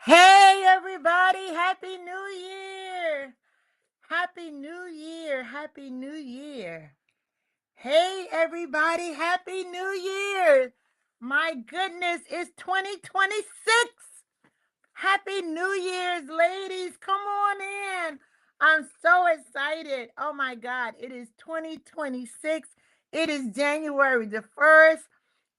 Hey, everybody. Happy New Year. Happy New Year. Happy New Year. Hey, everybody. Happy New Year. My goodness, it's 2026. Happy New Year's, ladies. Come on in. I'm so excited. Oh, my God. It is 2026. It is January the 1st.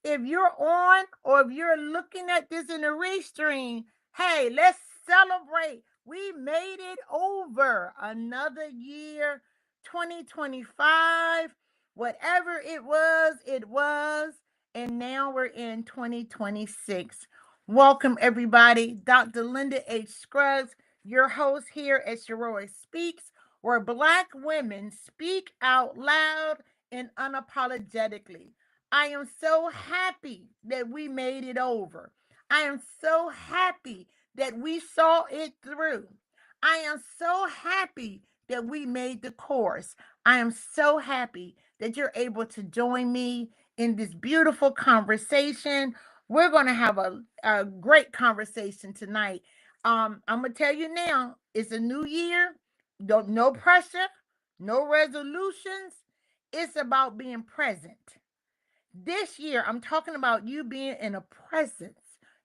If you're on or if you're looking at this in a restream, hey, let's celebrate. We made it over another year, 2025. Whatever it was, it was. And now we're in 2026. Welcome, everybody. Dr. Linda H. Scruggs, your host here at Sheroic Speaks, where Black women speak out loud and unapologetically. I am so happy that we made it over. I am so happy that we saw it through. I am so happy that we made the course. I am so happy that you're able to join me in this beautiful conversation. We're going to have a great conversation tonight. I'm going to tell you now, it's a new year. No pressure, no resolutions. It's about being present. This year, I'm talking about you being in a presence,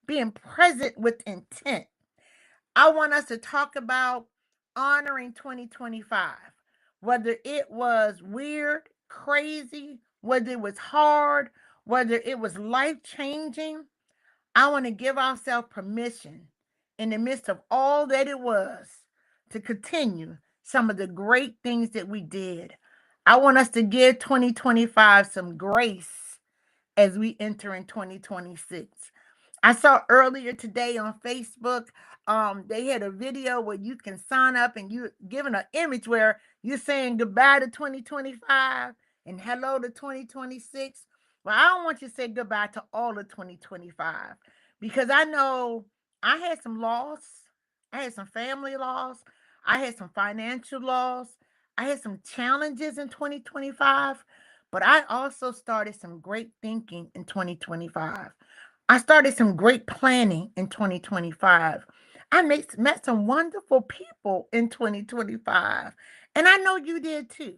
being present with intent. I want us to talk about honoring 2025, whether it was weird, crazy, whether it was hard, whether it was life-changing. I want to give ourselves permission in the midst of all that it was to continue some of the great things that we did. I want us to give 2025 some grace as we enter in 2026. I saw earlier today on Facebook, they had a video where you can sign up and you're given an image where you're saying goodbye to 2025 and hello to 2026. Well, I don't want you to say goodbye to all of 2025 because I know I had some loss. I had some family loss. I had some financial loss. I had some challenges in 2025. But I also started some great thinking in 2025. I started some great planning in 2025. I met some wonderful people in 2025. And I know you did too.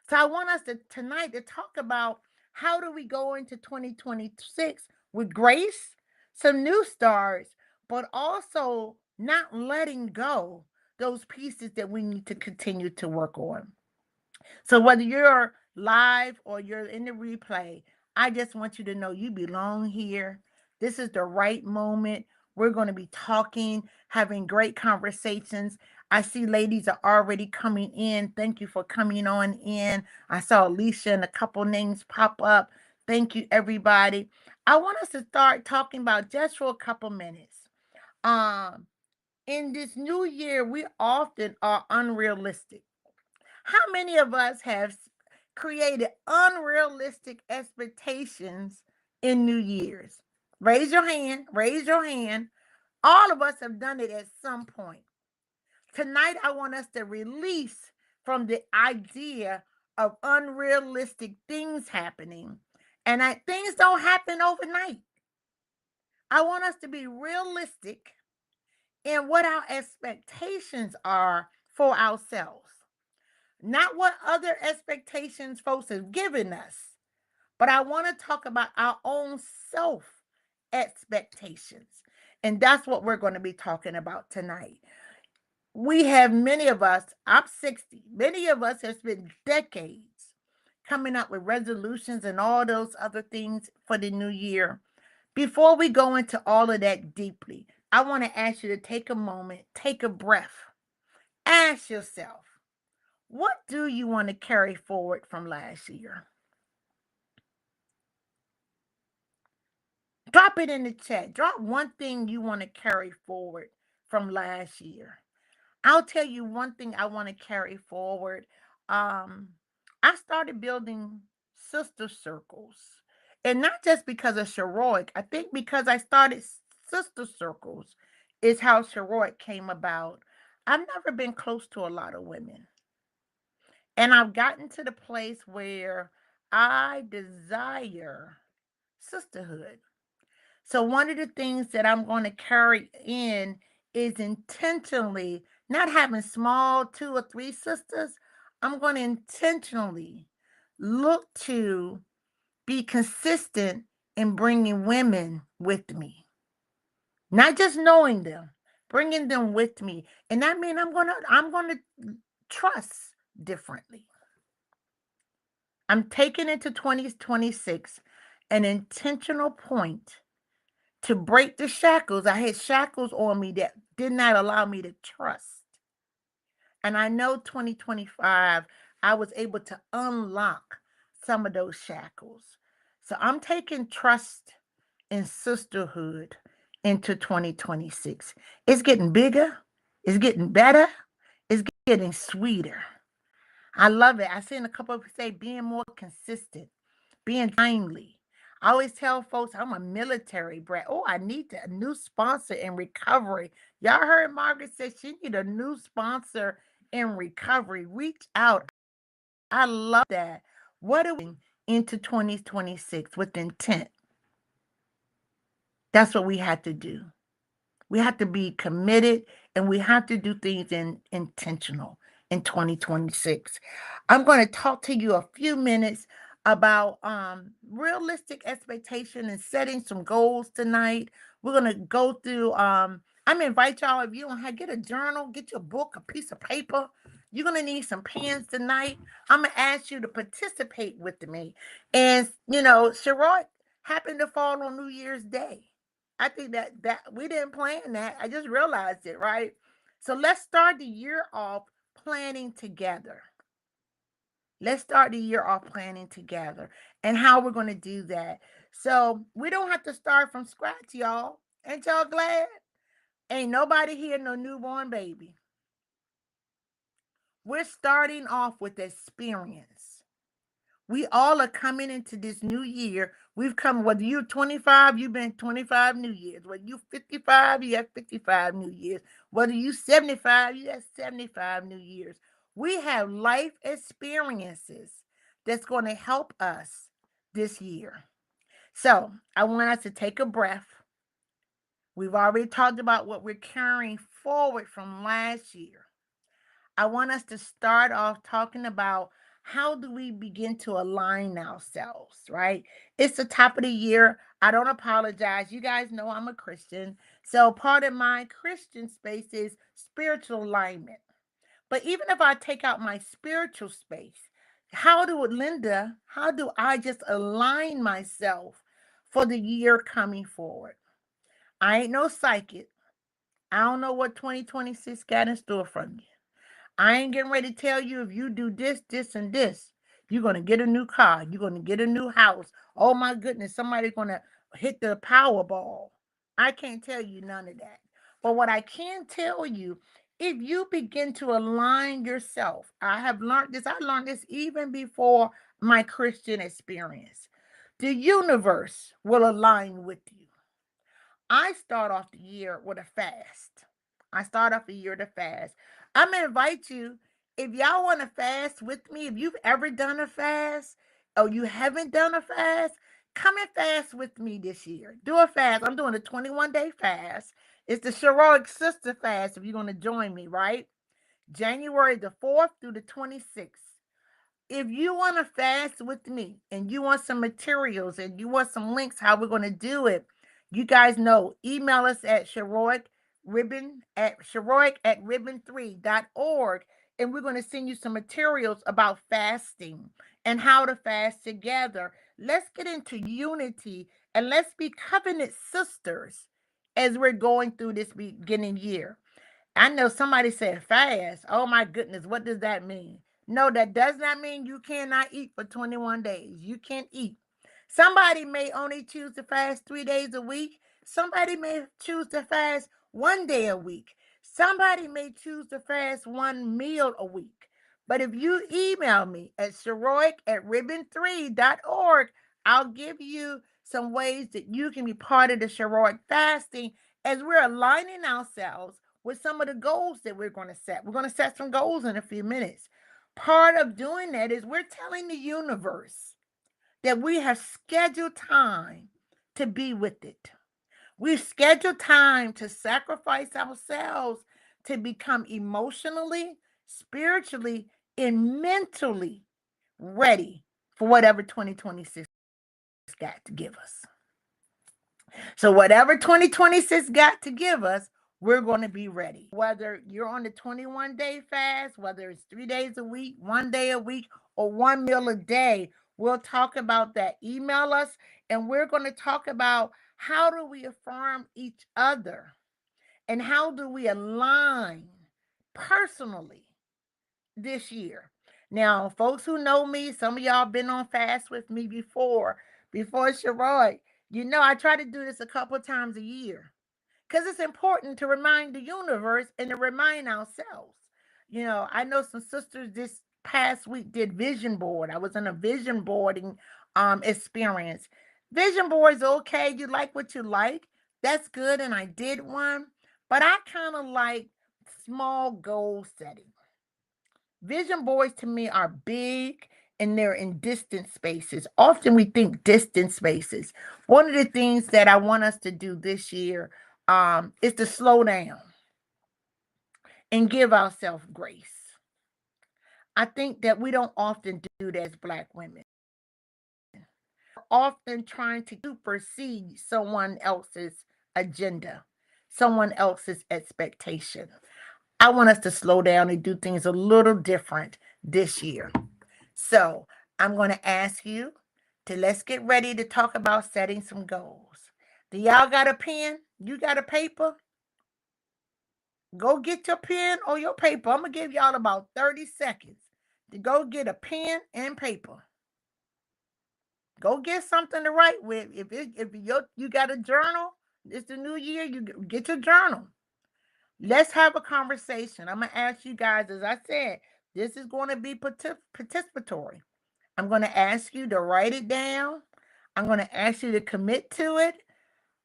So I want us to tonight to talk about how do we go into 2026 with grace, some new starts, but also not letting go those pieces that we need to continue to work on. So whether you're live or you're in the replay, I just want you to know you belong here. This is the right moment. We're going to be talking, having great conversations. I see ladies are already coming in. Thank you for coming on in. I saw Alicia and a couple names pop up. Thank you, everybody. I want us to start talking about just for a couple minutes. In this new year, we often are unrealistic. How many of us have created unrealistic expectations in New Year's? Raise your hand. Raise your hand. All of us have done it at some point. Tonight, I want us to release from the idea of unrealistic things happening. And things don't happen overnight. I want us to be realistic in what our expectations are for ourselves. Not what other expectations folks have given us, but I want to talk about our own self expectations. And that's what we're going to be talking about tonight. We have many of us, I'm 60, many of us have spent decades coming up with resolutions and all those other things for the new year. Before we go into all of that deeply, I want to ask you to take a moment, take a breath. Ask yourself, what do you want to carry forward from last year? Drop it in the chat. Drop one thing you want to carry forward from last year. I'll tell you one thing I want to carry forward. Um, I started building sister circles. And not just because of Sheroic. I think because I started sister circles is how Sheroic came about. I've never been close to a lot of women. And I've gotten to the place where I desire sisterhood. So one of the things that I'm going to carry in is intentionally not having small 2 or 3 sisters. I'm going to intentionally look to be consistent in bringing women with me, not just knowing them, bringing them with me. And that means I'm going to trust differently. I'm taking into 2026 an intentional point to break the shackles. I had shackles on me that did not allow me to trust. And I know 2025, I was able to unlock some of those shackles. So I'm taking trust and sisterhood into 2026. It's getting bigger, it's getting better, it's getting sweeter. I love it. I seen a couple of people say being more consistent, being timely. I always tell folks I'm a military brat. Oh, I need a new sponsor in recovery. Y'all heard Margaret say she need a new sponsor in recovery. Reach out. I love that. What are we into 2026 with intent? That's what we have to do. We have to be committed and we have to do things intentional in 2026. I'm going to talk to you a few minutes about realistic expectation and setting some goals tonight. We're going to go through I'm going to invite y'all, if you don't have, get a journal, get your book, a piece of paper. You're going to need some pens tonight. I'm going to ask you to participate with me. And, Sheroic happened to fall on New Year's Day. I think that we didn't plan that. I just realized it, right? So let's start the year off planning together. Let's start the year off planning together and how we're going to do that. So we don't have to start from scratch, y'all. Ain't y'all glad? Ain't nobody here no newborn baby. We're starting off with experience. We all are coming into this new year. We've come, whether you're 25, you've been 25 New Years. Whether you're 55, you have 55 New Years. Whether you're 75, you have 75 New Years. We have life experiences that's going to help us this year. So I want us to take a breath. We've already talked about what we're carrying forward from last year. I want us to start off talking about how do we begin to align ourselves, right? It's the top of the year. I don't apologize. You guys know I'm a Christian. So part of my Christian space is spiritual alignment. But even if I take out my spiritual space, how do I just align myself for the year coming forward? I ain't no psychic. I don't know what 2026 got in store for you. I ain't getting ready to tell you if you do this, this, and this, you're going to get a new car. You're going to get a new house. Oh my goodness, somebody's going to hit the Powerball. I can't tell you none of that. But what I can tell you, if you begin to align yourself, I learned this even before my Christian experience. The universe will align with you. I start off the year with a fast. I start off the year to fast. I'm gonna invite you, if y'all want to fast with me, if you've ever done a fast or you haven't done a fast, come and fast with me this year. Do a fast. I'm doing a 21-day fast. It's the Sheroic Sister Fast if you're gonna join me, right? January the 4th through the 26th. If you want to fast with me and you want some materials and you want some links how we're going to do it, you guys know, email us at Sheroic at ribbon3.org, and we're going to send you some materials about fasting and how to fast together. Let's get into unity And let's be covenant sisters as we're going through this beginning year. I know somebody said fast. Oh my goodness, what does that mean? No, that does not mean you cannot eat for 21 days. You can eat. Somebody may only choose to fast 3 days a week. Somebody may choose to fast 1 day a week. Somebody may choose to fast one meal a week. But if you email me at Sheroic@ribbon3.org, I'll give you some ways that you can be part of the Sheroic fasting as we're aligning ourselves with some of the goals that we're going to set. We're going to set some goals in a few minutes. Part of doing that is we're telling the universe that we have scheduled time to be with it. We've scheduled time to sacrifice ourselves to become emotionally, spiritually, and mentally ready for whatever 2026 got to give us. So whatever 2026 got to give us, we're going to be ready. Whether you're on the 21-day fast, whether it's 3 days a week, 1 day a week, or one meal a day, we'll talk about that. Email us, and we're going to talk about how do we affirm each other and how do we align personally this year. Now, folks who know me, some of y'all been on fast with me before Sheroic. You know, I try to do this a couple of times a year because it's important to remind the universe and to remind ourselves. You know, I know some sisters this past week did vision board. I was in a vision boarding experience. Vision boards okay. You like what you like. That's good. And I did one, but I kind of like small goal setting. Vision boards to me are big and they're in distant spaces. Often we think distant spaces. One of the things that I want us to do this year is to slow down and give ourselves grace. I think that we don't often do that as Black women. We're often trying to supersede someone else's agenda, someone else's expectation. I want us to slow down and do things a little different this year. So I'm going to ask you to let's get ready to talk about setting some goals. Do y'all got a pen? You got a paper? Go get your pen or your paper. I'm going to give y'all about 30 seconds to go get a pen and paper. Go get something to write with. If you got a journal, it's the new year, you get your journal. Let's have a conversation. I'm going to ask you guys, as I said, this is going to be participatory. I'm going to ask you to write it down. I'm going to ask you to commit to it.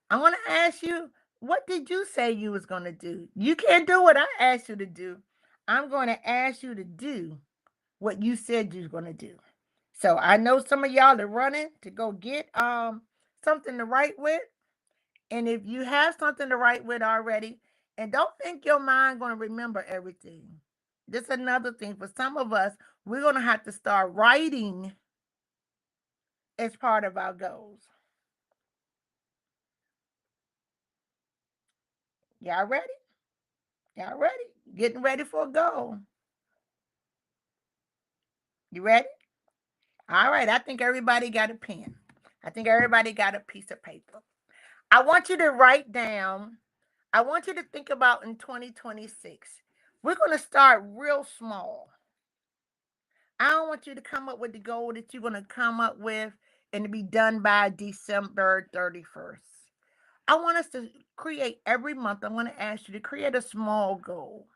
I'm going to ask you, what did you say you was going to do? You can't do what I asked you to do. I'm going to ask you to do what you said you was going to do. So I know some of y'all are running to go get something to write with. And if you have something to write with already, and don't think your mind going to remember everything. This is another thing. For some of us, we're going to have to start writing as part of our goals. Y'all ready? Y'all ready? Getting ready for a goal. You ready? All right. I think everybody got a pen. I think everybody got a piece of paper. I want you to write down, I want you to think about in 2026. We're going to start real small. I don't want you to come up with the goal that you're going to come up with and to be done by December 31st. I want us to create every month. I'm going to ask you to create a small goal.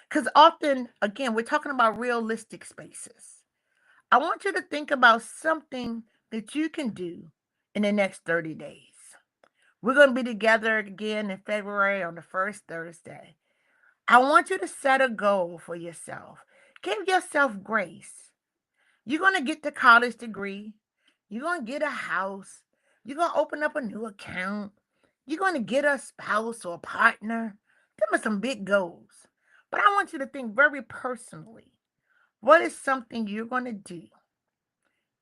Because often, again, we're talking about realistic spaces. I want you to think about something that you can do in the next 30 days. We're going to be together again in February on the first Thursday. I want you to set a goal for yourself. Give yourself grace. You're going to get the college degree. You're going to get a house. You're going to open up a new account. You're going to get a spouse or a partner. Them are some big goals. But I want you to think very personally. What is something you're going to do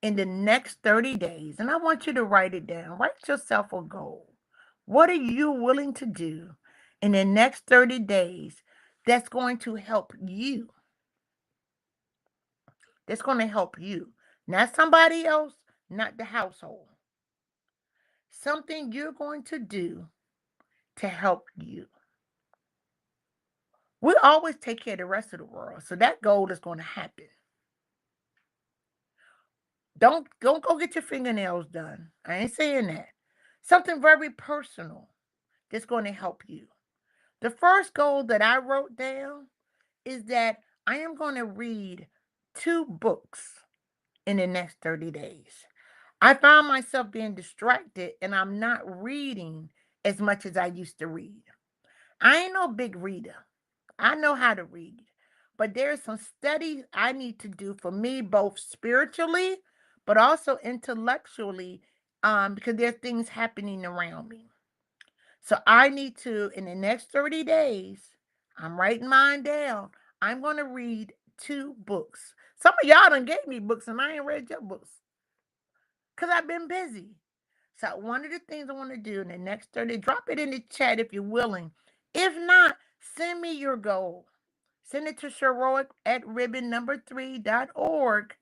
in the next 30 days? And I want you to write it down. Write yourself a goal. What are you willing to do in the next 30 days that's going to help you? That's going to help you. Not somebody else, not the household. something you're going to do to help you. We always take care of the rest of the world, so that goal is going to happen. Don't go get your fingernails done. I ain't saying that. Something very personal that's going to help you. The first goal that I wrote down is that I am going to read 2 books in the next 30 days. I found myself being distracted and I'm not reading as much as I used to read. I ain't no big reader. I know how to read, but there's some studies I need to do for me, both spiritually, but also intellectually, because there are things happening around me. So I need to, in the next 30 days, I'm writing mine down. I'm going to read 2 books. Some of y'all done gave me books and I ain't read your books because I've been busy. So one of the things I want to do in the next 30, drop it in the chat if you're willing. If not, send me your goal. Send it to Sheroic at ribbon3.org.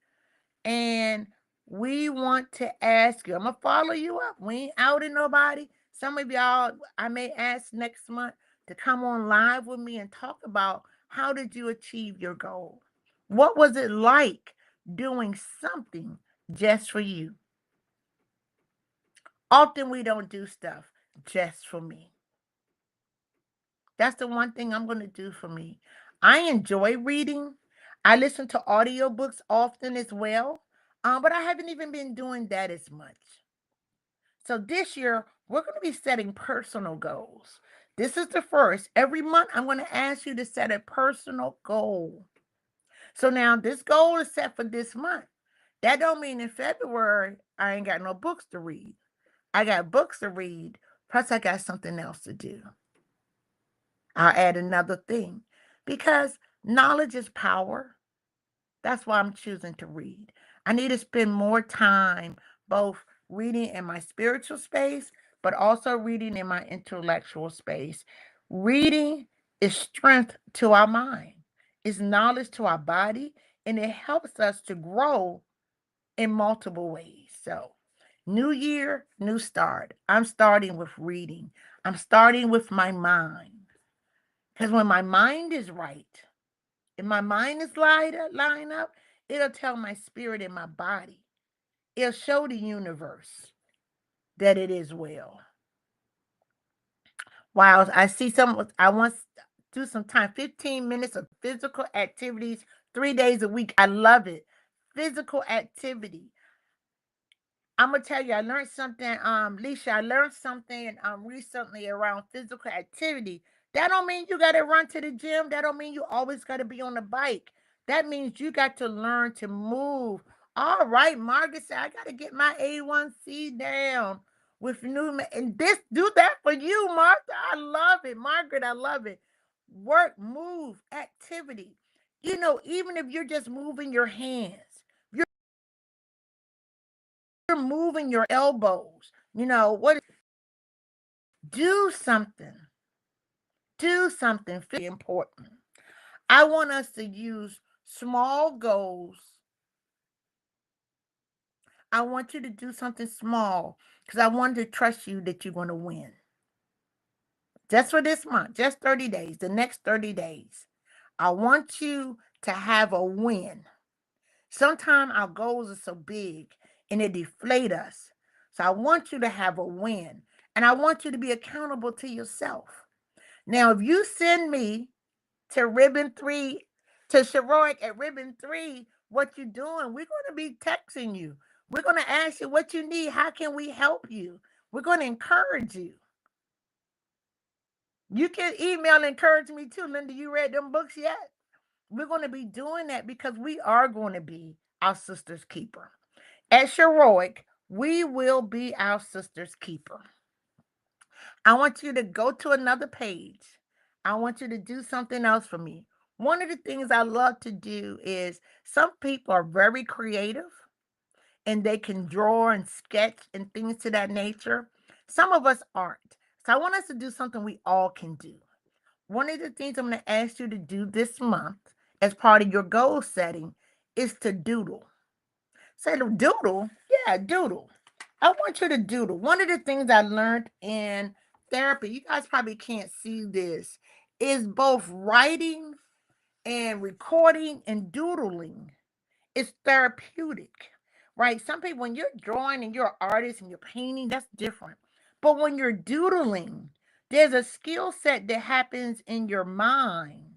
And we want to ask you, I'm going to follow you up. We ain't outing nobody. Some of y'all, I may ask next month to come on live with me and talk about how did you achieve your goal? What was it like doing something just for you? Often we don't do stuff just for me. That's the one thing I'm going to do for me. I enjoy reading. I listen to audiobooks often as well, but I haven't even been doing that as much. So this year, we're going to be setting personal goals. This is the first. Every month, I'm going to ask you to set a personal goal. So now this goal is set for this month. That don't mean in February, I ain't got no books to read. I got books to read, plus I got something else to do. I'll add another thing because knowledge is power. That's why I'm choosing to read. I need to spend more time both reading in my spiritual space, but also reading in my intellectual space. Reading is strength to our mind, it's knowledge to our body, and it helps us to grow in multiple ways. So, new year, new start. I'm starting with reading, I'm starting with my mind. Because when my mind is right, if my mind is line up, it'll tell my spirit and my body. It'll show the universe that it is well. While I see I want to do some time, 15 minutes of physical activities, 3 days a week. I love it. Physical activity. I'm gonna tell you, I learned something, Leisha. I learned something recently around physical activity. That don't mean you gotta run to the gym. That don't mean you always gotta be on the bike. That means you got to learn to move. All right, Margaret said I gotta get my A1C down with and this do that for you, Martha. I love it, Margaret. I love it. Work, move, activity. Even if you're just moving your hands, you're moving your elbows. What do something. Do something very important. I want us to use small goals. I want you to do something small because I want to trust you that you're going to win. Just for this month, just 30 days, the next 30 days. I want you to have a win. Sometimes our goals are so big and they deflate us. So I want you to have a win. And I want you to be accountable to yourself. Now, if you send me to Ribbon 3, to Sheroic at Ribbon 3, what you doing, we're going to be texting you. We're going to ask you what you need. How can we help you? We're going to encourage you. You can email and encourage me too. Linda, you read them books yet? We're going to be doing that because we are going to be our sister's keeper. At Sheroic, we will be our sister's keeper. I want you to go to another page. I want you to do something else for me. One of the things I love to do is some people are very creative and they can draw and sketch and things to that nature. Some of us aren't. So I want us to do something we all can do. One of the things I'm going to ask you to do this month as part of your goal setting is to doodle. Say, doodle? Yeah, doodle. I want you to doodle. One of the things I learned in therapy, you guys probably can't see this, is both writing and recording and doodling is therapeutic, right? Some people, when you're drawing and you're an artist and you're painting, that's different. But when you're doodling, there's a skill set that happens in your mind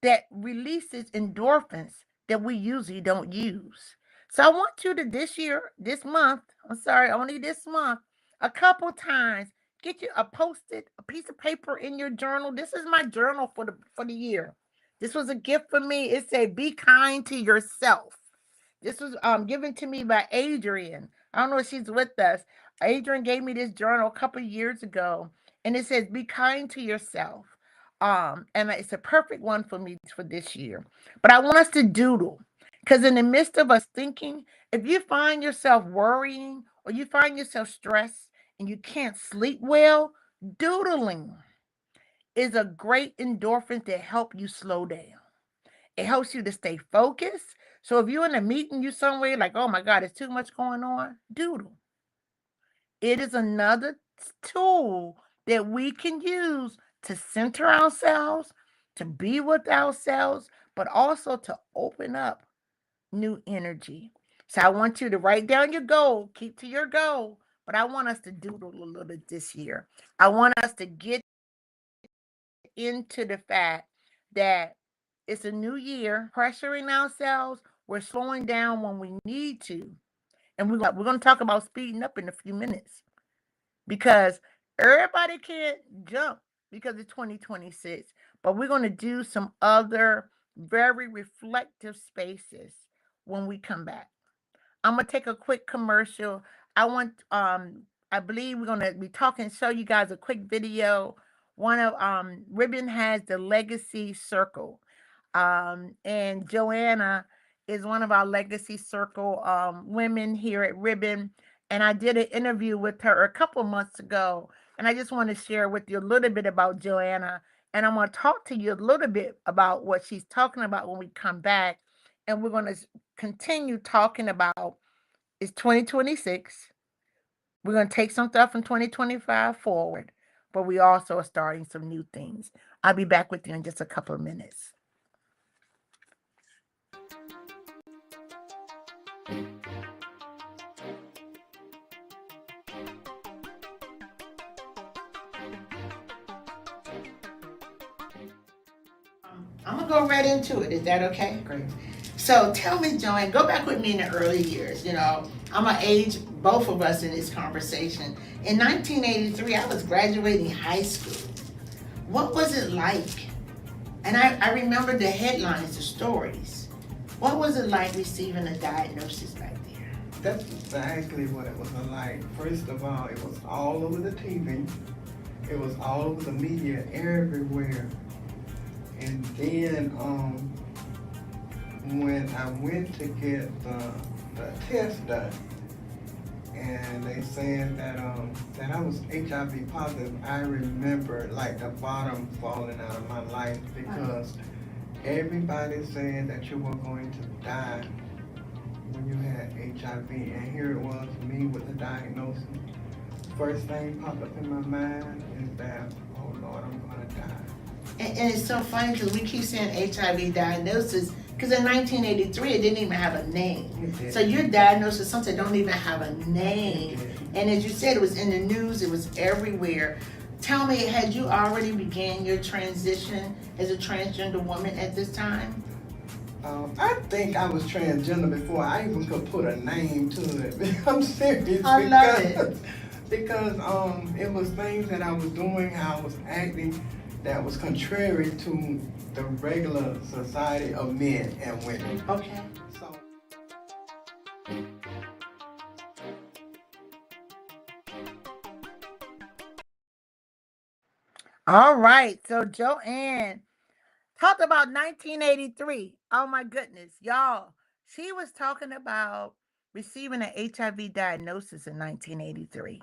that releases endorphins that we usually don't use. So I want you to this month, I'm sorry, only this month, a couple times, get you a post-it, a piece of paper in your journal. This is my journal for the year. This was a gift for me. It said, "Be kind to yourself." This was given to me by Adrian. I don't know if she's with us. Adrian gave me this journal a couple years ago, and it says, "Be kind to yourself." And it's a perfect one for me for this year. But I want us to doodle, because in the midst of us thinking, if you find yourself worrying or you find yourself stressed and you can't sleep well, doodling is a great endorphin to help you slow down. It helps you to stay focused. So if you're in a meeting, you somewhere like, oh my God, there's too much going on, doodle. It is another tool that we can use to center ourselves, to be with ourselves, but also to open up new energy. So I want you to write down your goal, keep to your goal, but I want us to doodle a little bit this year. I want us to get into the fact that it's a new year, pressuring ourselves. We're slowing down when we need to. And we're going to talk about speeding up in a few minutes because everybody can't jump because it's 2026. But we're going to do some other very reflective spaces when we come back. I'm gonna take a quick commercial. I believe we're gonna be talking, show you guys a quick video. One of Ribbon has the legacy circle. And Joanna is one of our legacy circle women here at Ribbon. And I did an interview with her a couple months ago. And I just want to share with you a little bit about Joanna. And I'm going to talk to you a little bit about what she's talking about when we come back. And we're going to continue talking about it's 2026. We're going to take some stuff from 2025 forward, but we also are starting some new things. I'll be back with you in just a couple of minutes. I'm gonna go right into it. Is that okay? Great. So tell me, Joanne, go back with me in the early years. I'm gonna age both of us in this conversation. In 1983, I was graduating high school. What was it like? And I remember the headlines, the stories. What was it like receiving a diagnosis back there? That's exactly what it was like. First of all, it was all over the TV. It was all over the media everywhere. And then when I went to get the test done, and they said that I was HIV positive, I remember like the bottom falling out of my life because everybody said that you were going to die when you had HIV, and here it was, me with the diagnosis. First thing popped up in my mind is that, oh Lord, I'm gonna die. And it's so funny because we keep saying HIV diagnosis because in 1983 it didn't even have a name. So your diagnosis, something don't even have a name. And as you said, it was in the news, it was everywhere. Tell me, had you already began your transition as a transgender woman at this time? I think I was transgender before I even could put a name to it. I'm serious. I love it. Because it was things that I was doing, how I was acting, that was contrary to the regular society of men and women. Okay. So. All right. So Joanne talked about 1983. Oh my goodness, y'all. She was talking about receiving an HIV diagnosis in 1983.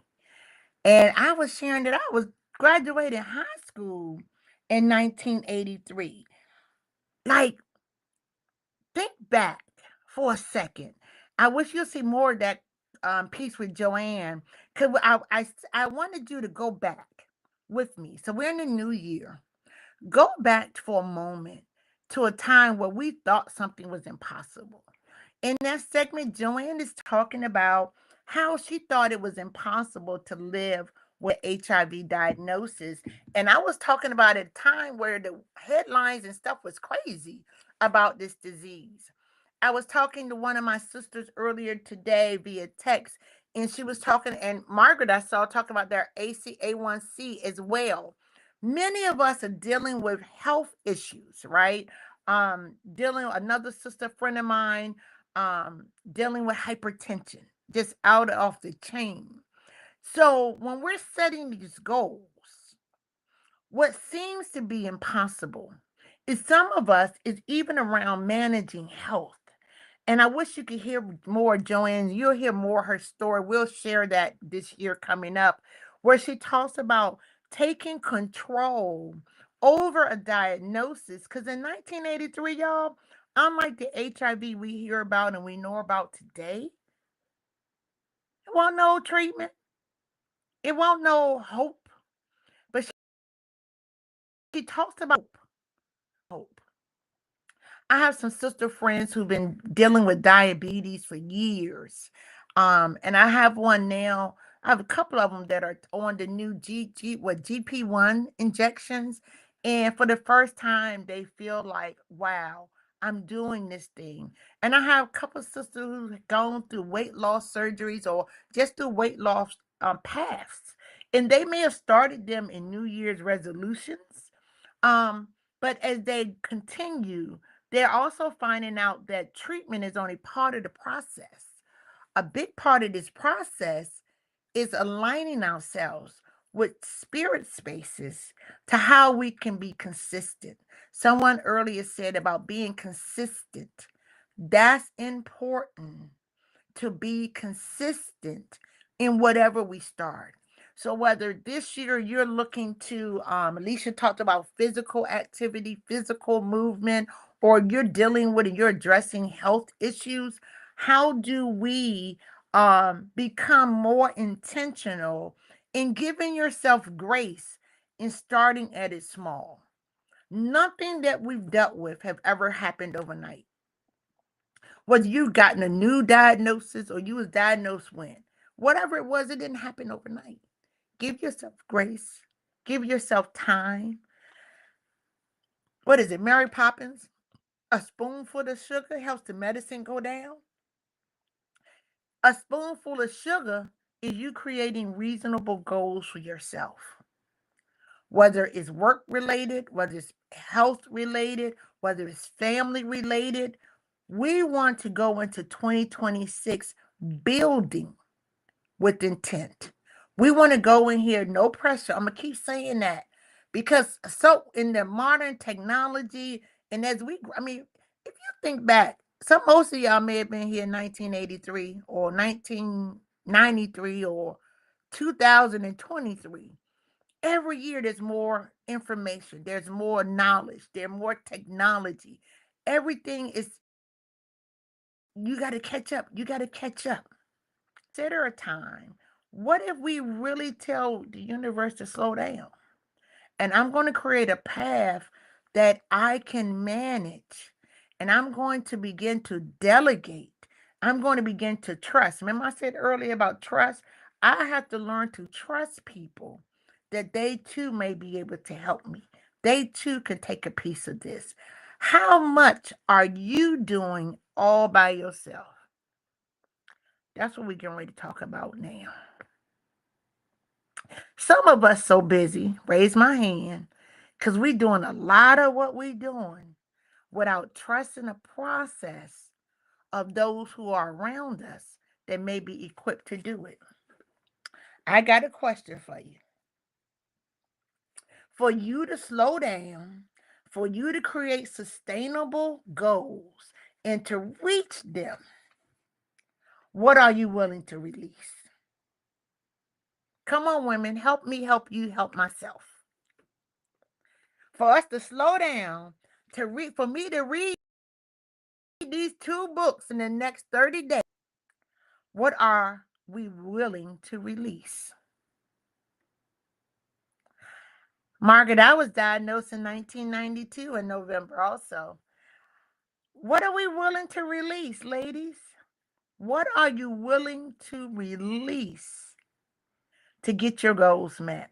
And I was sharing that I was graduating high school in 1983. Like, think back for a second. I wish you'll see more of that piece with Joanne, because I wanted you to go back with me. So we're in the new year. Go back for a moment to a time where we thought something was impossible. In that segment, Joanne is talking about how she thought it was impossible to live with HIV diagnosis. And I was talking about a time where the headlines and stuff was crazy about this disease. I was talking to one of my sisters earlier today via text, and she was talking, and Margaret, I saw talking about their ACA1C as well. Many of us are dealing with health issues, right? Dealing with another sister friend of mine, dealing with hypertension, just out of the chain. So when we're setting these goals, what seems to be impossible is some of us is even around managing health. And I wish you could hear more, Joanne. You'll hear more her story. We'll share that this year coming up, where she talks about taking control over a diagnosis. Because in 1983, y'all, unlike the HIV we hear about and we know about today, it won't no treatment, it won't no hope. But she talks about hope. I have some sister friends who've been dealing with diabetes for years. And I have one now. I have a couple of them that are on the new GP1 injections. And for the first time, they feel like, wow, I'm doing this thing. And I have a couple of sisters who've gone through weight loss surgeries or just through weight loss paths. And they may have started them in New Year's resolutions. Um, but as they continue, they're also finding out that treatment is only part of the process. A big part of this process is aligning ourselves with spirit spaces to how we can be consistent. Someone earlier said about being consistent. That's important, to be consistent in whatever we start. So whether this year you're looking to, Alicia talked about physical activity, physical movement, or you're dealing with, you're addressing health issues, how do we become more intentional in giving yourself grace in starting at it small? Nothing that we've dealt with have ever happened overnight. Whether you gotten a new diagnosis or you was diagnosed when, whatever it was, it didn't happen overnight. Give yourself grace. Give yourself time. What is it, Mary Poppins? A spoonful of sugar helps the medicine go down. A spoonful of sugar is you creating reasonable goals for yourself, whether it's work related, whether it's health related, whether it's family related. We want to go into 2026 building with intent. We want to go in here, no pressure. I'm going to keep saying that because so in the modern technology, and as we, I mean, if you think back, some most of y'all may have been here in 1983 or 1993 or 2023. Every year there's more information, there's more knowledge, there's more technology. Everything is, you got to catch up. You got to catch up. Consider a time. What if we really tell the universe to slow down? And I'm going to create a path that I can manage. And I'm going to begin to delegate. I'm going to begin to trust. Remember, I said earlier about trust? I have to learn to trust people that they too may be able to help me. They too can take a piece of this. How much are you doing all by yourself? That's what we're getting ready to talk about now. Some of us so busy, raise my hand, because we doing a lot of what we doing without trusting the process of those who are around us that may be equipped to do it. I got a question for you. For you to slow down, for you to create sustainable goals and to reach them, what are you willing to release? Come on, women, help me help you help myself. For us to slow down, to read, for me to read these two books in the next 30 days, What are we willing to release? Margaret, I was diagnosed in 1992 in November also. What are we willing to release, ladies? What are you willing to release to get your goals met?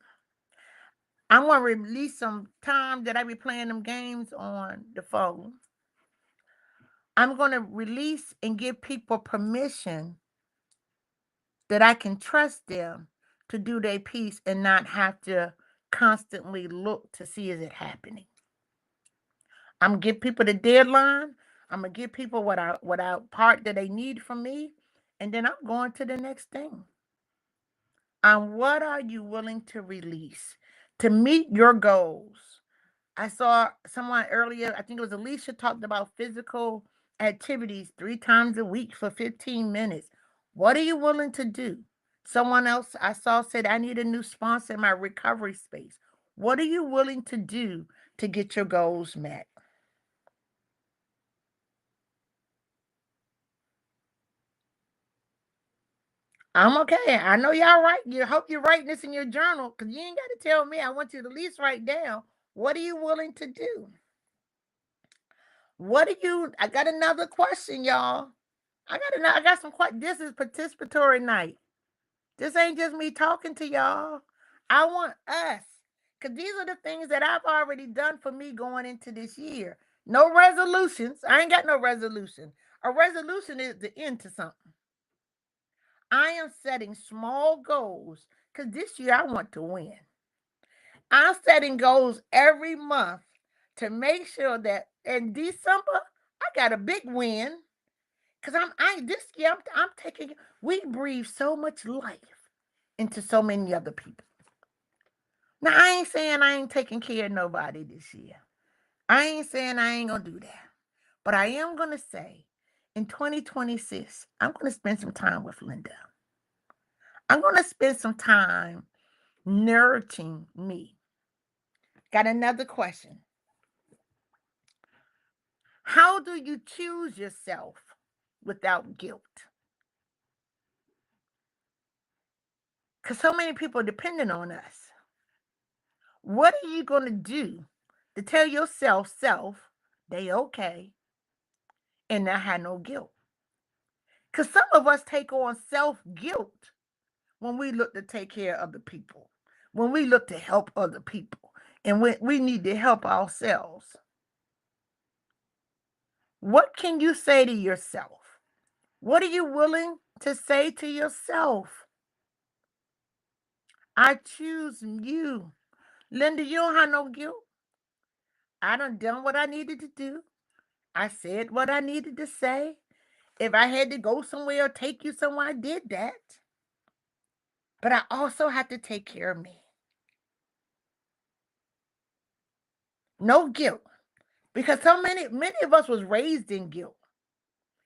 I'm going to release some time that I be playing them games on the phone. I'm going to release and give people permission that I can trust them to do their piece and not have to constantly look to see is it happening. I'm gonna give people the deadline. I'm gonna give people what I part that they need from me, and then I'm going to the next thing. And what are you willing to release to meet your goals? I saw someone earlier, I think it was Alicia, talked about physical activities 3 times a week for 15 minutes. What are you willing to do? Someone else I saw said, I need a new sponsor in my recovery space. What are you willing to do to get your goals met? I'm okay. I know y'all right. You hope you're writing this in your journal because you ain't got to tell me. I want you to at least write down what are you willing to do? What are you? I got another question, y'all. I got some questions. This is participatory night. This ain't just me talking to y'all. I want us because these are the things that I've already done for me going into this year. No resolutions. I ain't got no resolution. A resolution is the end to something. I am setting small goals because this year I want to win. I'm setting goals every month to make sure that in December I got a big win because I this year I'm taking. We breathe so much life into so many other people. Now I ain't saying I ain't taking care of nobody this year. I ain't saying I ain't gonna do that, but I am gonna say in 2026 I'm gonna spend some time with Linda. I'm gonna spend some time nourishing me. Got another question. How do you choose yourself without guilt? Because so many people are depending on us. What are you going to do to tell yourself, they okay, and not have no guilt? Because some of us take on self guilt when we look to take care of other people, when we look to help other people, and when we need to help ourselves. What can you say to yourself? What are you willing to say to yourself? I choose you. Linda, you don't have no guilt. I done what I needed to do. I said what I needed to say. If I had to go somewhere or take you somewhere, I did that. But I also have to take care of me. No guilt. Because many of us was raised in guilt.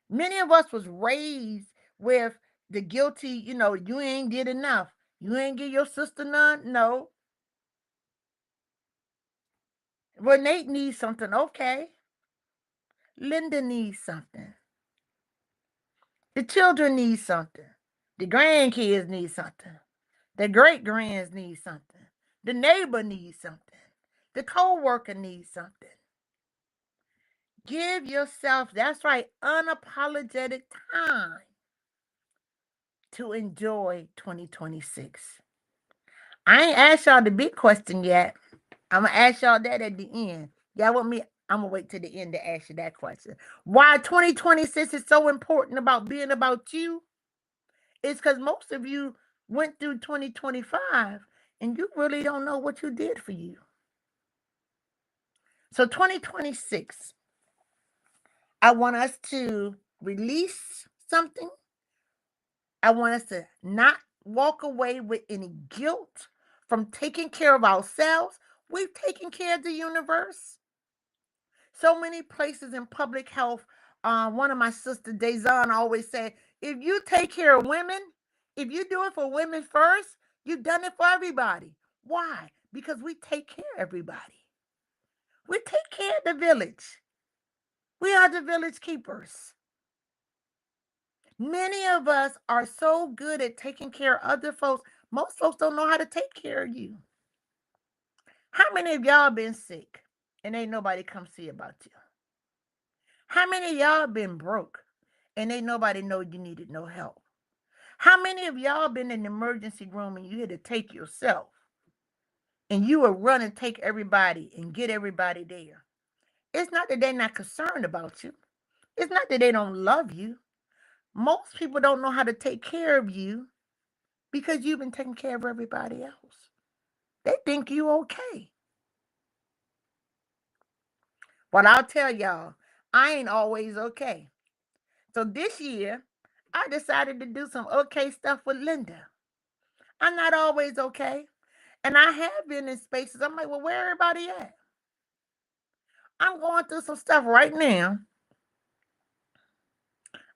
Many of us was raised with the guilty, you ain't did enough. You ain't give your sister none. No. Well, Nate needs something. Okay. Linda needs something. The children need something. The grandkids need something. The great grands need something. The neighbor needs something. The co-worker needs something. Give yourself, that's right, unapologetic time to enjoy 2026. I ain't asked y'all the big question yet. I'm going to ask y'all that at the end. Y'all want me? I'm going to wait till the end to ask you that question. Why 2026 is so important about being about you? It's because most of you went through 2025 and you really don't know what you did for you. So 2026, I want us to release something. I want us to not walk away with any guilt from taking care of ourselves. We've taken care of the universe. So many places in public health. One of my sisters, Dazan, always said, if you take care of women, if you do it for women first, you've done it for everybody. Why? Because we take care of everybody. We take care of the village. We are the village keepers. Many of us are so good at taking care of other folks. Most folks don't know how to take care of you. How many of y'all been sick and ain't nobody come see about you? How many of y'all been broke and ain't nobody know you needed no help? How many of y'all been in the emergency room and you had to take yourself and you will run and take everybody and get everybody there? It's not that they're not concerned about you. It's not that they don't love you. Most people don't know how to take care of you because you've been taking care of everybody else. They think you okay. But I'll tell y'all, I ain't always okay. So this year, I decided to do some okay stuff with Linda. I'm not always okay. And I have been in spaces. I'm like, well, where everybody at? I'm going through some stuff right now.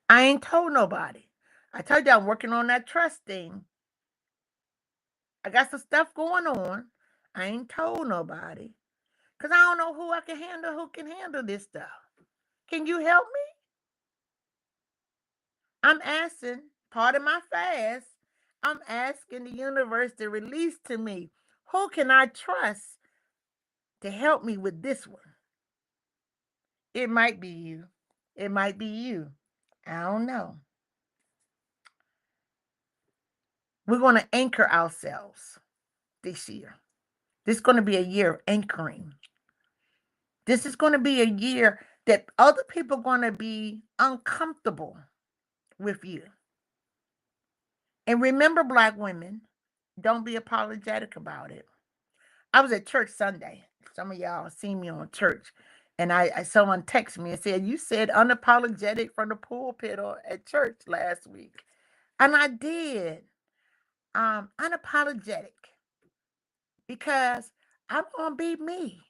I ain't told nobody. I told you I'm working on that trust thing. I got some stuff going on. I ain't told nobody. Because I don't know who can handle this stuff. Can you help me? I'm asking, part of my fast, I'm asking the universe to release to me who can I trust to help me with this one. It might be you. It might be you. I don't know. We're going to anchor ourselves this year. This is going to be a year of anchoring. This is going to be a year that other people are going to be uncomfortable with you. And remember, Black women, don't be apologetic about it. I was at church Sunday. Some of y'all seen me on church. And someone texted me and said, you said unapologetic from the pulpit or at church last week. And I did. Unapologetic. Because I'm gonna be me.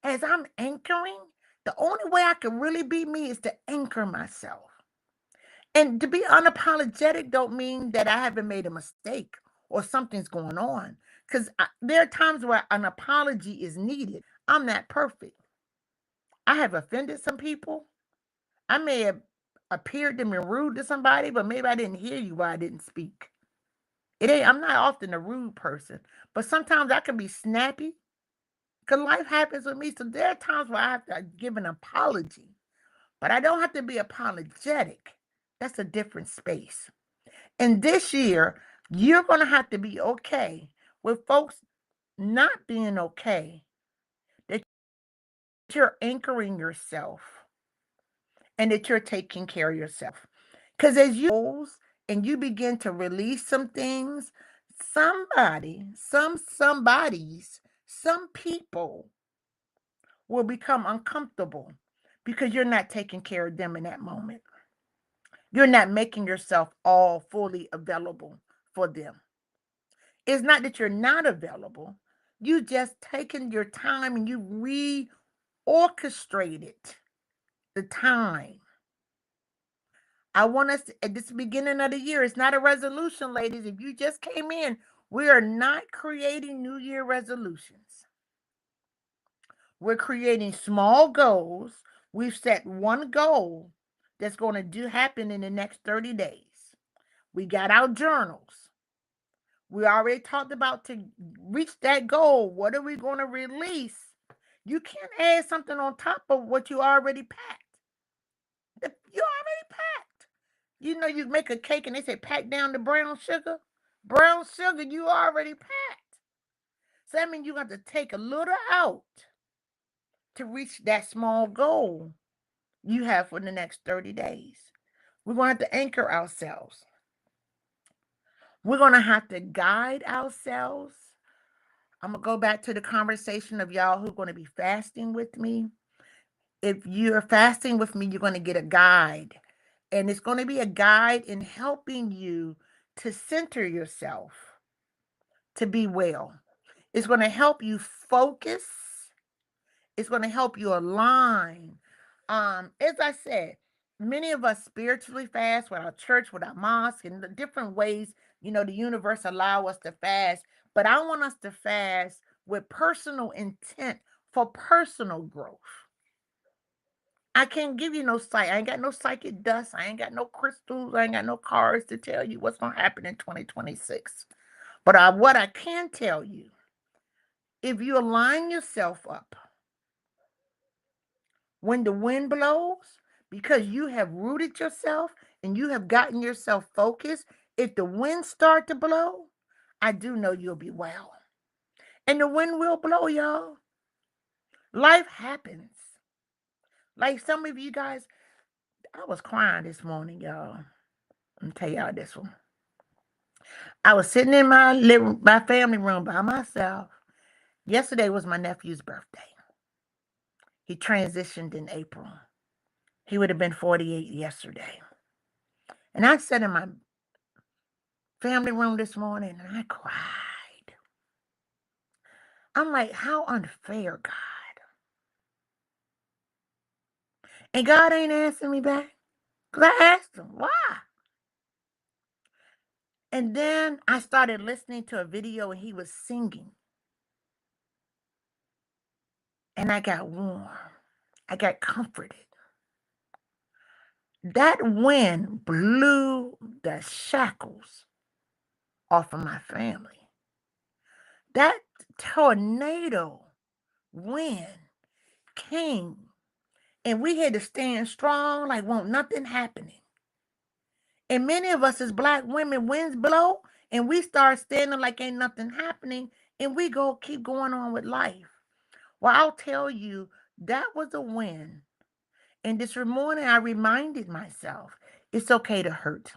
As I'm anchoring, the only way I can really be me is to anchor myself. And to be unapologetic don't mean that I haven't made a mistake or something's going on. Because there are times where an apology is needed. I'm not perfect. I have offended some people. I may have appeared to be rude to somebody, but maybe I didn't hear you while I didn't speak. I'm not often a rude person, but sometimes I can be snappy because life happens with me. So there are times where I have to give an apology, but I don't have to be apologetic. That's a different space. And this year, you're going to have to be okay with folks not being okay, that you're anchoring yourself and that you're taking care of yourself. Because as you and you begin to release some things, some people will become uncomfortable because you're not taking care of them in that moment. You're not making yourself all fully available for them. It's not that you're not available. You just taken your time and you reorchestrated the time. I want us to, at this beginning of the year, it's not a resolution, ladies. If you just came in, we are not creating New Year resolutions. We're creating small goals. We've set one goal that's going to do happen in the next 30 days. We got our journals. We already talked about to reach that goal. What are we going to release? You can't add something on top of what you already packed. You already packed. You know, you make a cake and they say pack down the brown sugar. Brown sugar, you already packed. So that means you have to take a little out to reach that small goal you have for the next 30 days. We're going to have to anchor ourselves. We're going to have to guide ourselves. I'm going to go back to the conversation of y'all who are going to be fasting with me. If you're fasting with me, you're going to get a guide. And it's going to be a guide in helping you to center yourself, to be well. It's going to help you focus. It's going to help you align. As I said, many of us spiritually fast with our church, with our mosque, and the different ways, the universe allow us to fast. But I want us to fast with personal intent for personal growth. I can't give you no sight. I ain't got no psychic dust. I ain't got no crystals. I ain't got no cards to tell you what's going to happen in 2026. But what I can tell you, if you align yourself up when the wind blows, because you have rooted yourself and you have gotten yourself focused, if the wind start to blow, I do know you'll be well. And the wind will blow, y'all. Life happens. Like some of you guys, I was crying this morning, y'all. Let me tell y'all this one. I was sitting in my family room by myself. Yesterday was my nephew's birthday. He transitioned in April. He would have been 48 yesterday. And I sat in my family room this morning and I cried. I'm like, how unfair, God. And God ain't answering me back. Because I asked him, why? And then I started listening to a video and he was singing. And I got warm. I got comforted. That wind blew the shackles off of my family. That tornado wind came and we had to stand strong like won't nothing happening. And many of us as black women, winds blow and we start standing like ain't nothing happening and we keep going on with life. Well, I'll tell you, that was a win. And this morning I reminded myself, it's okay to hurt.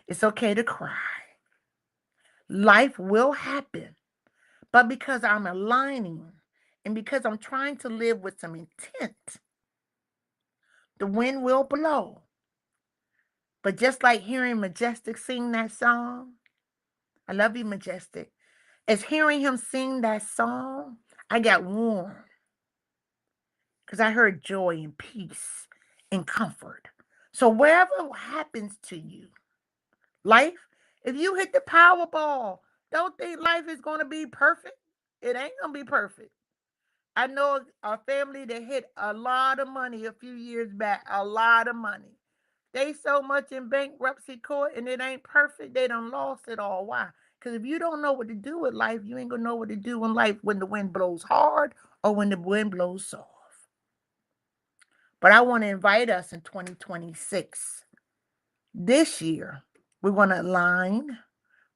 It's okay to cry. Life will happen. But because I'm aligning and because I'm trying to live with some intent, the wind will blow. But just like hearing Majestic sing that song, I love you, Majestic. As hearing him sing that song, I got warm because I heard joy and peace and comfort. So wherever happens to you, life, if you hit the Powerball, don't think life is going to be perfect. It ain't going to be perfect. I know a family that hit a lot of money a few years back, a lot of money. They so much in bankruptcy court and it ain't perfect, they done lost it all. Why? Because if you don't know what to do with life, you ain't going to know what to do in life when the wind blows hard or when the wind blows soft. But I want to invite us in 2026. This year, we're going to align.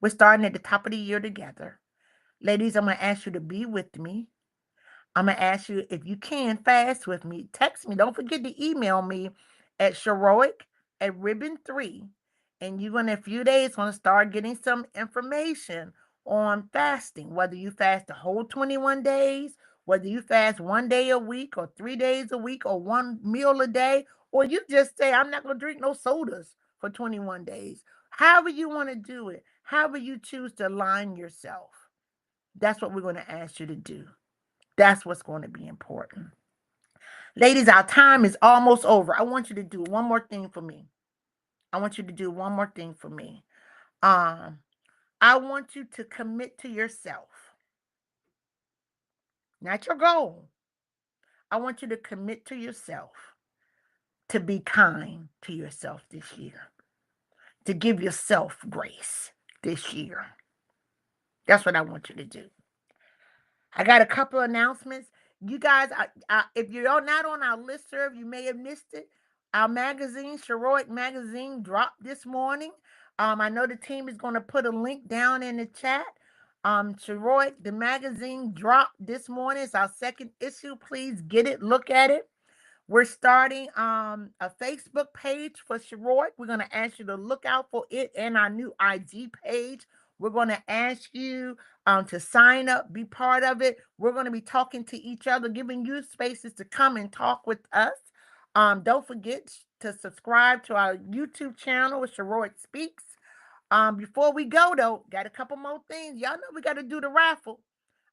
We're starting at the top of the year together. Ladies, I'm going to ask you to be with me. I'm going to ask you if you can fast with me. Text me. Don't forget to email me at Sheroic at Ribbon3. And you're going to, in a few days, going to start getting some information on fasting. Whether you fast the whole 21 days, whether you fast 1 day a week or 3 days a week or one meal a day, or you just say, I'm not going to drink no sodas for 21 days. However you want to do it, however you choose to align yourself, that's what we're going to ask you to do. That's what's going to be important. Ladies, our time is almost over. I want you to do one more thing for me. I want you to do one more thing for me. Um, I want you to commit to yourself. Not your goal. I want you to commit to yourself to be kind to yourself this year. To give yourself grace this year. That's what I want you to do. I got a couple of announcements. You guys, if you're not on our listserv, you may have missed it. Our magazine, Sheroic Magazine, dropped this morning. I know the team is going to put a link down in the chat. Sheroic, the magazine, dropped this morning. It's our second issue. Please get it, look at it. We're starting a Facebook page for Sheroic. We're going to ask you to look out for it and our new IG page. We're going to ask you to sign up, be part of it. We're going to be talking to each other, giving you spaces to come and talk with us. Don't forget to subscribe to our YouTube channel, Sheroic Speaks. Before we go, though, got a couple more things. Y'all know we got to do the raffle.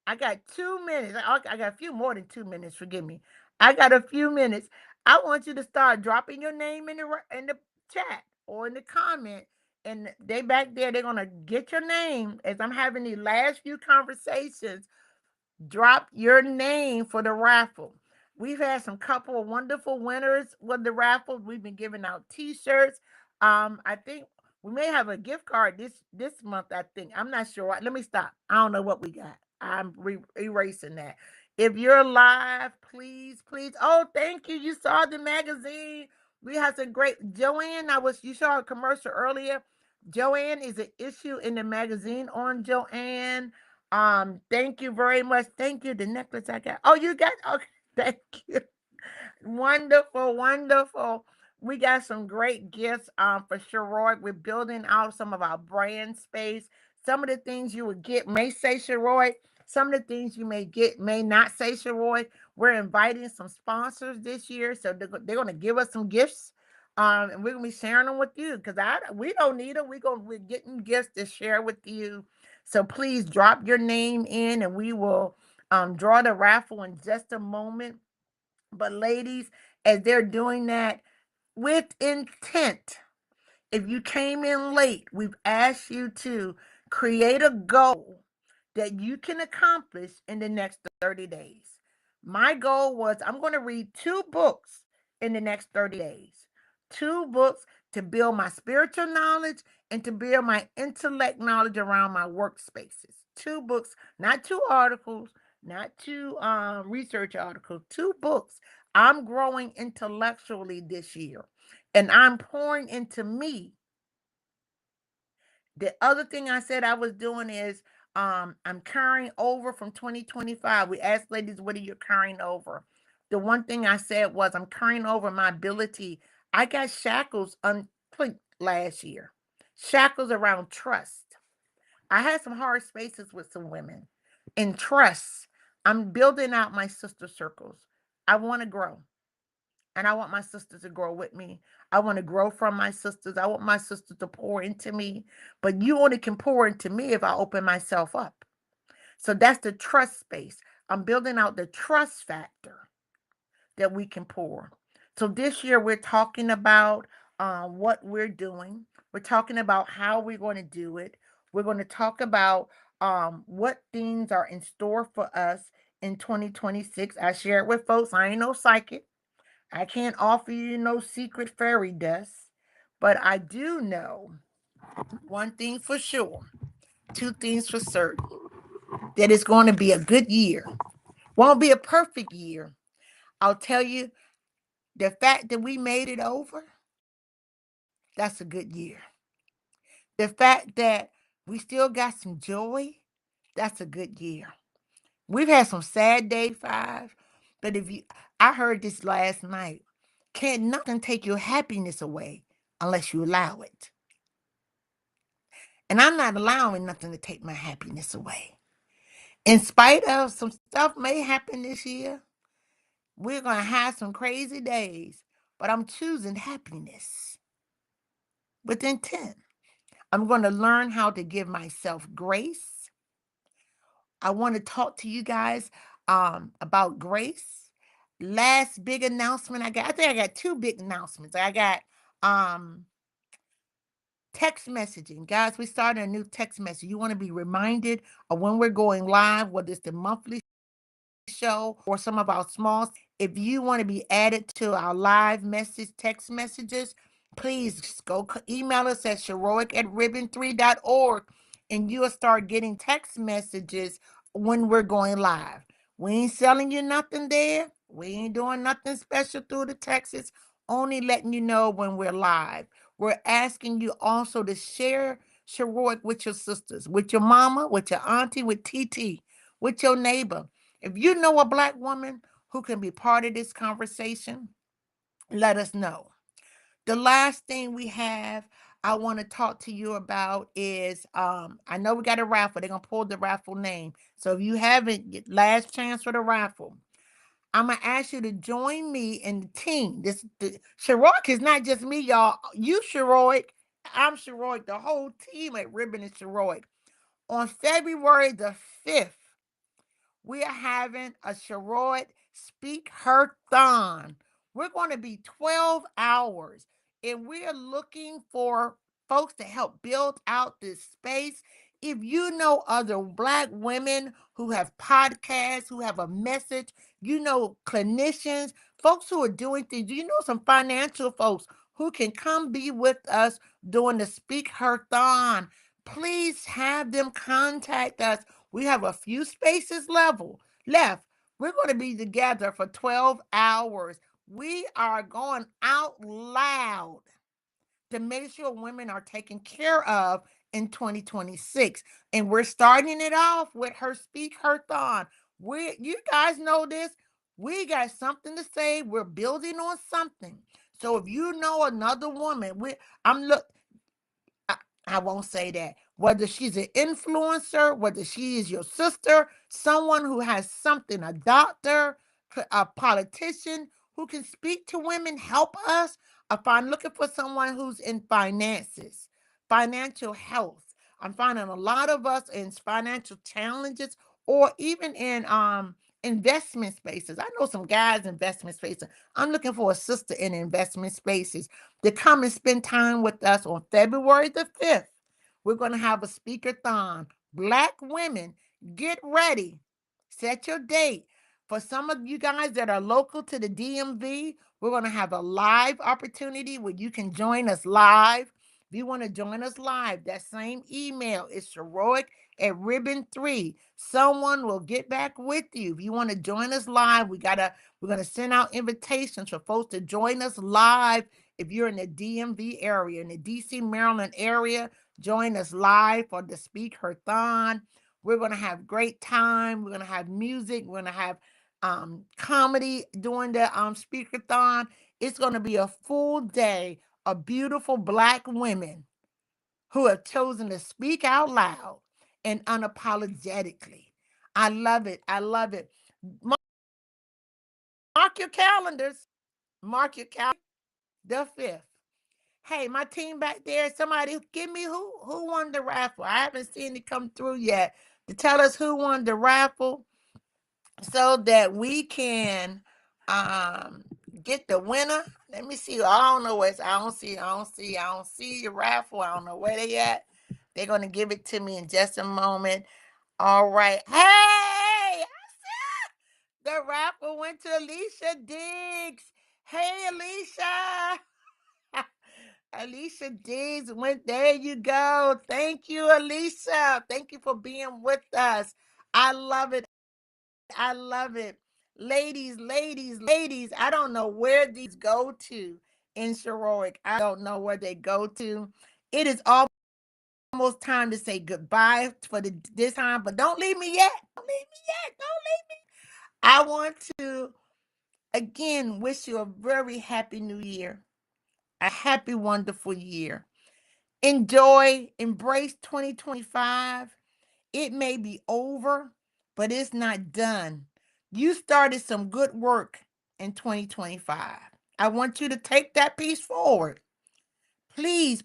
I got 2 minutes. I got a few more than 2 minutes. Forgive me. I got a few minutes. I want you to start dropping your name in the chat or in the comment. And they back there, they're gonna get your name as I'm having the last few conversations. Drop your name for the raffle. We've had some couple of wonderful winners with the raffle. We've been giving out T-shirts. I think we may have a gift card this month. I think I'm not sure. Let me stop. I don't know what we got. I'm erasing that. If you're live, please, please. Oh, thank you. You saw the magazine. We have some great Joanne. You saw a commercial earlier. Joanne is an issue in the magazine on Joanne. Thank you very much. Thank you. The necklace I got. Oh, you got okay. Thank you. Wonderful, wonderful. We got some great gifts for Sheroic. We're building out some of our brand space. Some of the things you would get may say Sheroic. Some of the things you may get may not say Sheroic. We're inviting some sponsors this year, so they're going to give us some gifts. And we're gonna be sharing them with you because I we don't need them. We're getting gifts to share with you. So please drop your name in, and we will draw the raffle in just a moment. But ladies, as they're doing that with intent, if you came in late, we've asked you to create a goal that you can accomplish in the next 30 days. My goal was I'm going to read 2 books in the next 30 days. 2 books to build my spiritual knowledge and to build my intellect knowledge around my workspaces. 2 books, not 2 articles, not 2 research articles, 2 books. I'm growing intellectually this year and I'm pouring into me. The other thing I said I was doing is I'm carrying over from 2025. We asked ladies, what are you carrying over? The one thing I said was I'm carrying over my ability. I got shackles unplugged last year. Shackles around trust. I had some hard spaces with some women. In trust, I'm building out my sister circles. I want to grow. And I want my sisters to grow with me. I want to grow from my sisters. I want my sisters to pour into me. But you only can pour into me if I open myself up. So that's the trust space. I'm building out the trust factor that we can pour. So this year we're talking about what we're doing. We're talking about how we're going to do it. We're going to talk about what things are in store for us in 2026. I share it with folks. I ain't no psychic. I can't offer you no secret fairy dust, but I do know one thing for sure, 2 things for certain, that it's going to be a good year. Won't be a perfect year. I'll tell you, the fact that we made it over, that's a good year. The fact that we still got some joy, that's a good year. We've had some sad day 5, but I heard this last night, can't nothing take your happiness away unless you allow it. And I'm not allowing nothing to take my happiness away. In spite of some stuff may happen this year, we're going to have some crazy days, but I'm choosing happiness with intent. I'm going to learn how to give myself grace. I want to talk to you guys about grace. Last big announcement I think I got 2 big announcements. I got um, text messaging. Guys, we started a new text message. You want to be reminded of when we're going live, whether it's the monthly show or some of our small. If you want to be added to our live message text messages, please go email us at sheroic@ribbon3.org and you'll start getting text messages when we're going live. We ain't selling you nothing there. We ain't doing nothing special through the texts, only letting you know when we're live. We're asking you also to share Sheroic with your sisters, with your mama, with your auntie, with TT, with your neighbor. If you know a Black woman who can be part of this conversation, let us know. The last thing we have I want to talk to you about is I know we got a raffle. They're gonna pull the raffle name. So if you haven't, last chance for the raffle. I'm gonna ask you to join me in the team. Sheroic is not just me, y'all. You Sheroic, I'm Sheroic. The whole team at Ribbon is Sheroic. On February the 5th, we are having a Sheroic Speak Her Thon. We're going to be 12 hours, and we're looking for folks to help build out this space. If you know other Black women who have podcasts, who have a message, you know clinicians, folks who are doing things, you know some financial folks who can come be with us during the Speak Her Thon, please have them contact us. We have a few spaces left. We're going to be together for 12 hours. We are going out loud to make sure women are taken care of in 2026. And we're starting it off with her Speak Her Thon. You guys know this. We got something to say. We're building on something. So if you know another woman, I'm look I, I won't say that. Whether she's an influencer, whether she is your sister, someone who has something, a doctor, a politician who can speak to women, help us. If I'm looking for someone who's in finances, financial health, I'm finding a lot of us in financial challenges or even in investment spaces. I know some guys in investment spaces. I'm looking for a sister in investment spaces to come and spend time with us on February the 5th. We're going to have a speaker-thon. Black women, get ready. Set your date. For some of you guys that are local to the DMV, we're going to have a live opportunity where you can join us live. If you want to join us live, that same email is Sheroic at Ribbon 3. Someone will get back with you. If you want to join us live, we're going to send out invitations for folks to join us live. If you're in the DMV area, in the DC, Maryland area, join us live for the Speak Her Thon. We're going to have great time. We're going to have music. We're going to have comedy during the speaker-thon. It's going to be a full day of beautiful Black women who have chosen to speak out loud and unapologetically. I love it. I love it. Mark your calendars. Mark your calendar. The 5th. Hey, my team back there, somebody give me who won the raffle. I haven't seen it come through yet to tell us who won the raffle so that we can um get the winner. Let me see. I don't know where I don't see your raffle. I don't know where they at. They're gonna give it to me in just a moment. All right. Hey, the raffle went to Alicia Diggs. Hey, Alicia. Alicia Diggs went. There you go. Thank you, Alicia. Thank you for being with us. I love it. I love it. Ladies, I don't know where these go to in Sheroic. I don't know where they go to. It is almost time to say goodbye for this time, but don't leave me yet. Don't leave me yet. Don't leave me. I want to again wish you a very happy new year. A happy, wonderful year. Enjoy, embrace 2025. It may be over, but it's not done. You started some good work in 2025. I want you to take that piece forward. Please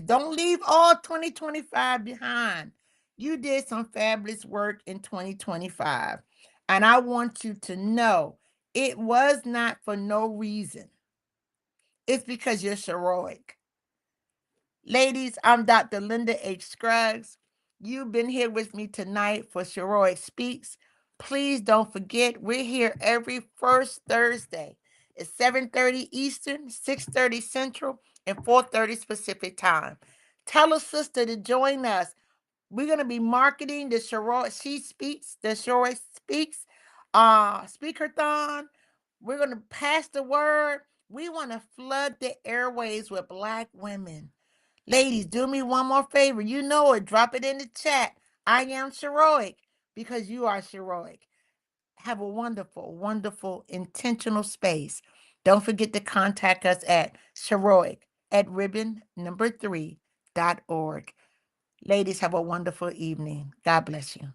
don't leave all 2025 behind. You did some fabulous work in 2025. And I want you to know it was not for no reason. It's because you're heroic. Ladies, I'm Dr. Linda H. Scruggs. You've been here with me tonight for Sheroic Speaks. Please don't forget, we're here every first Thursday. It's 7:30 Eastern, 6:30 Central, and 4:30 Pacific time. Tell a sister to join us. We're going to be marketing the Sheroic Speaks Speakerthon. We're going to pass the word. We want to flood the airways with Black women. Ladies, do me one more favor. You know it. Drop it in the chat. I am Sheroic because you are Sheroic. Have a wonderful, wonderful, intentional space. Don't forget to contact us at Sheroic at ribbon3.org. Ladies, have a wonderful evening. God bless you.